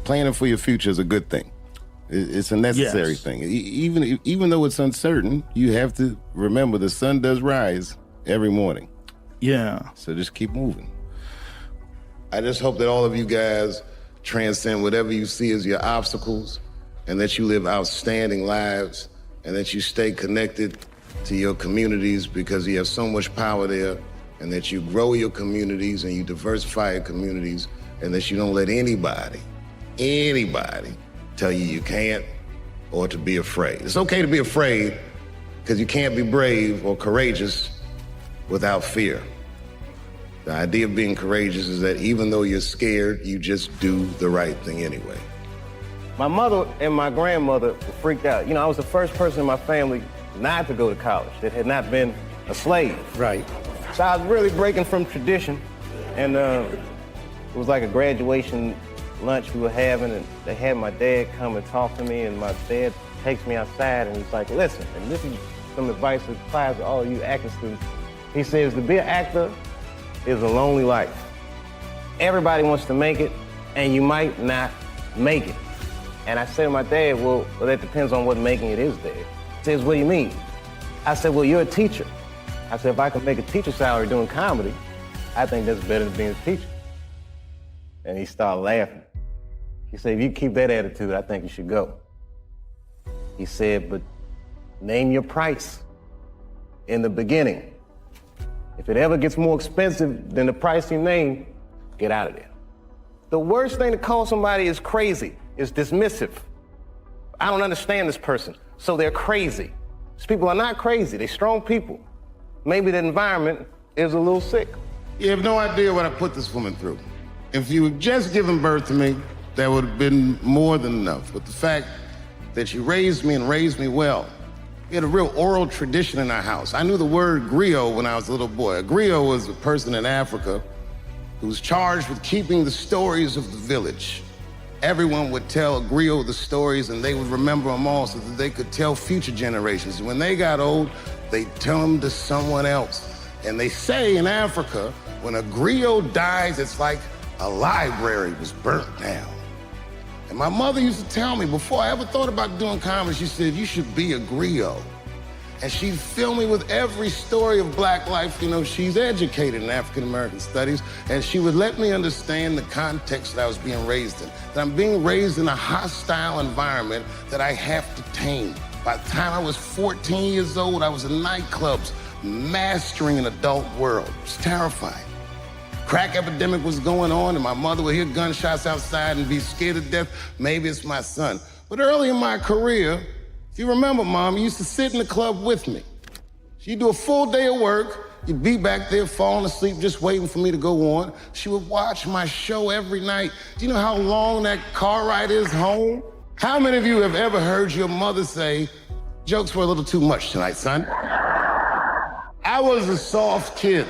planning for your future is a good thing. It's a necessary thing. Even though it's uncertain, you have to remember the sun does rise every morning. Yeah. So just keep moving. I just hope that all of you guys transcend whatever you see as your obstacles, and that you live outstanding lives, and that you stay connected to your communities because you have so much power there, and that you grow your communities and you diversify your communities, and that you don't let anybody tell you you can't or to be afraid. It's okay to be afraid because you can't be brave or courageous without fear. The idea of being courageous is that even though you're scared, you just do the right thing anyway. My mother and my grandmother were freaked out. You know, I was the first person in my family not to go to college that had not been a slave. Right. So I was really breaking from tradition. And it was like a graduation lunch we were having, and they had my dad come and talk to me, and my dad takes me outside and he's like, listen, and this is some advice that applies to all you acting students. He says, to be an actor is a lonely life. Everybody wants to make it, and you might not make it. And I said to my dad, well, that depends on what making it is, Dad. He says, what do you mean? I said, well, you're a teacher. I said, if I could make a teacher salary doing comedy, I think that's better than being a teacher. And he started laughing. He said, if you keep that attitude, I think you should go. He said, but name your price in the beginning. If it ever gets more expensive than the price you name, get out of there. The worst thing to call somebody is crazy, is dismissive. I don't understand this person, so they're crazy. These people are not crazy, they're strong people. Maybe the environment is a little sick. You have no idea what I put this woman through. If you had just given birth to me, that would have been more than enough. But the fact that you raised me and raised me well, we had a real oral tradition in our house. I knew the word griot when I was a little boy. A griot was a person in Africa who was charged with keeping the stories of the village. Everyone would tell a griot the stories, and they would remember them all so that they could tell future generations. And when they got old, they'd tell them to someone else. And they say in Africa, when a griot dies, it's like a library was burnt down. And my mother used to tell me, before I ever thought about doing comedy, she said, you should be a griot. And she'd fill me with every story of Black life. You know, she's educated in African-American studies, and she would let me understand the context that I was being raised in. That I'm being raised in a hostile environment that I have to tame. By the time I was 14 years old, I was in nightclubs, mastering an adult world. It was terrifying. Crack epidemic was going on, and my mother would hear gunshots outside and be scared to death. Maybe it's my son. But early in my career, if you remember, Mom, you used to sit in the club with me. She'd do a full day of work. You'd be back there falling asleep, just waiting for me to go on. She would watch my show every night. Do you know how long that car ride is home? How many of you have ever heard your mother say, jokes were a little too much tonight, son? I was a soft kid.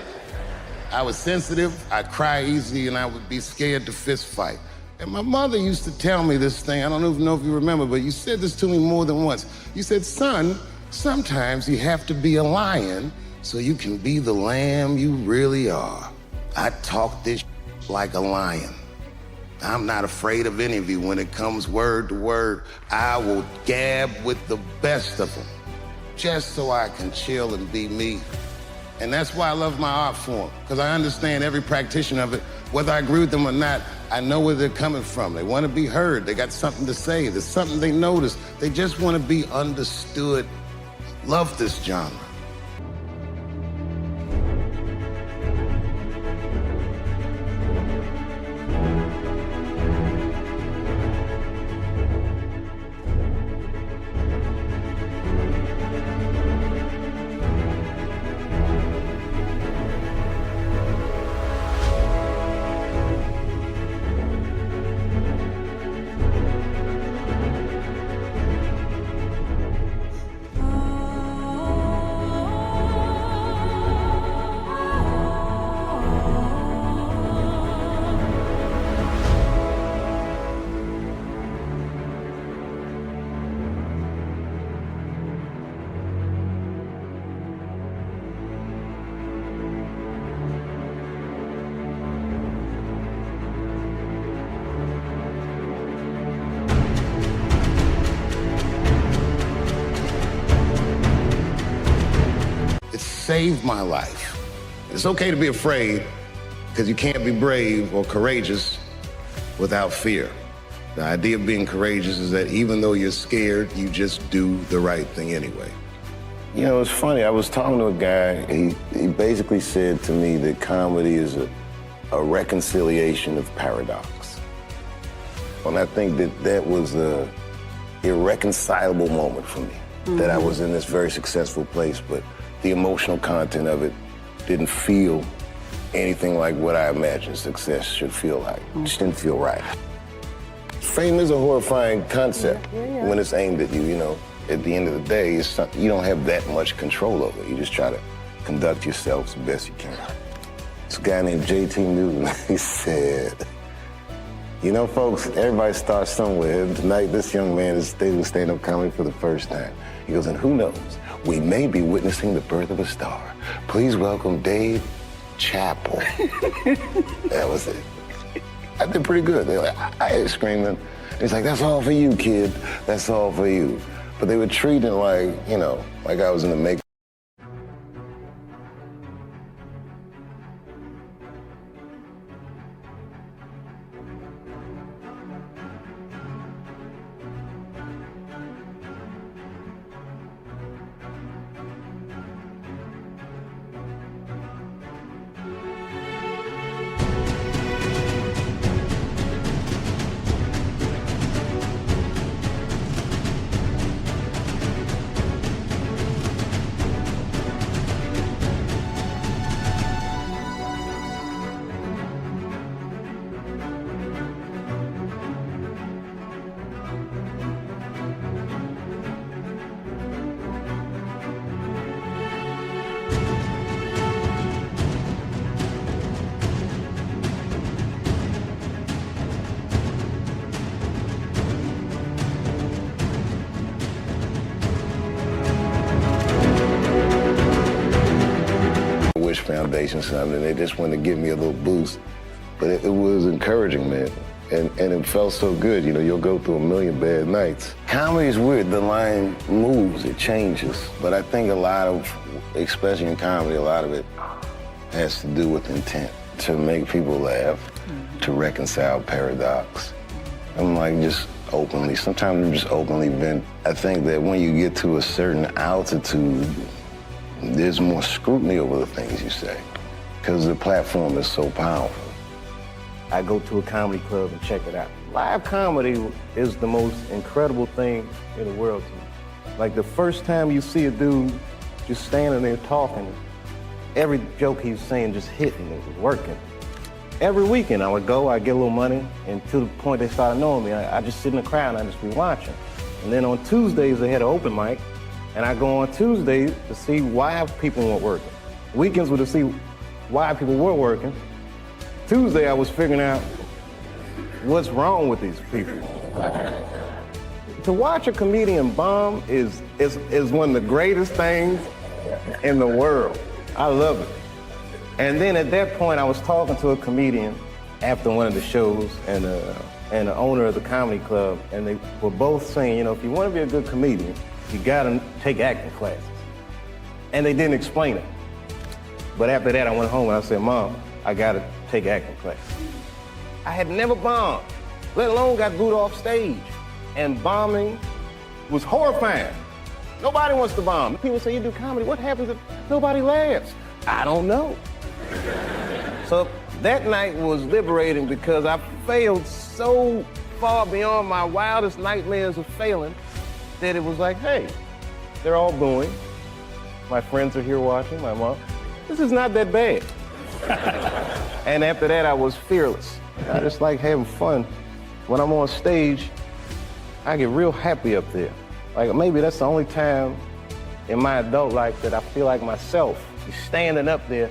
I was sensitive, I'd cry easy, and I would be scared to fist fight. And my mother used to tell me this thing, I don't even know if you remember, but you said this to me more than once. You said, son, sometimes you have to be a lion so you can be the lamb you really are. I talk this like a lion. I'm not afraid of any of you. When it comes word to word, I will gab with the best of them, just so I can chill and be me. And that's why I love my art form, because I understand every practitioner of it. Whether I agree with them or not, I know where they're coming from. They want to be heard. They got something to say. There's something they notice. They just want to be understood. Love this genre. saved my life. It's okay to be afraid, because you can't be brave or courageous without fear. The idea of being courageous is that even though you're scared, you just do the right thing anyway. You know, it's funny. I was talking to a guy. He basically said to me that comedy is a reconciliation of paradox. And I think that was a irreconcilable moment for me. That I was in this very successful place, but the emotional content of it didn't feel anything like what I imagined success should feel like. It just didn't feel right. Fame is a horrifying concept when it's aimed at you, you know. At the end of the day, you don't have that much control over it. You just try to conduct yourself the best you can. This guy named J.T. Newton, he said, you know, folks, everybody starts somewhere. And tonight, this young man is doing stand-up comedy for the first time. He goes, and who knows? We may be witnessing the birth of a star. Please welcome Dave Chappelle. That was it. I did pretty good. They were like, I ain't screaming. He's like, that's all for you, kid. That's all for you. But they were treating it like, you know, like I was in the make. Foundation something, they just wanted to give me a little boost. But it was encouraging, man. And it felt so good. You know, you'll go through a million bad nights. Comedy is weird. The line moves, it changes. But I think a lot of, especially in comedy, a lot of it has to do with intent. To make people laugh, to reconcile paradox. I'm like just openly, sometimes I'm just openly vent. I think that when you get to a certain altitude, there's more scrutiny over the things you say, because the platform is so powerful. I go to a comedy club and check it out. Live comedy is the most incredible thing in the world to me. Like the first time you see a dude just standing there talking, every joke he's saying just hitting, it was working. Every weekend I would go, I'd get a little money, and to the point they started knowing me, I just sit in the crowd and I just be watching. And then on Tuesdays they had an open mic, and I go on Tuesdays to see why people weren't working. Weekends were to see why people were working. Tuesday I was figuring out what's wrong with these people. To watch a comedian bomb is one of the greatest things in the world. I love it. And then at that point I was talking to a comedian after one of the shows and the owner of the comedy club, and they were both saying, you know, if you want to be a good comedian, you gotta take acting classes. And they didn't explain it. But after that, I went home and I said, Mom, I gotta take acting classes. I had never bombed, let alone got booed off stage. And bombing was horrifying. Nobody wants to bomb. People say, you do comedy, what happens if nobody laughs? I don't know. So that night was liberating because I failed so far beyond my wildest nightmares of failing that it was like, hey, they're all booing. My friends are here watching, my mom. This is not that bad. And after that, I was fearless. I just like having fun. When I'm on stage, I get real happy up there. Like maybe that's the only time in my adult life that I feel like myself. You're standing up there,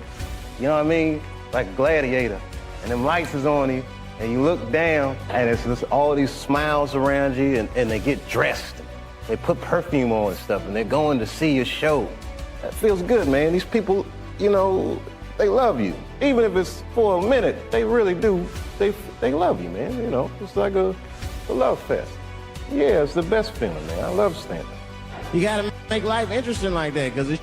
you know what I mean? Like a gladiator. And them lights is on you, and you look down, and it's just all these smiles around you, and they get dressed. They put perfume on and stuff, and they're going to see your show. That feels good, man. These people, you know, they love you. Even if it's for a minute, they really do. They love you, man, you know. It's like a love fest. Yeah, it's the best feeling, man. I love stand-up. You gotta make life interesting like that, because it's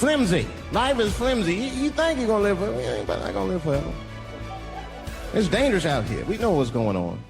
flimsy. Life is flimsy. You think you're gonna live forever? You ain't not gonna live forever. It's dangerous out here. We know what's going on.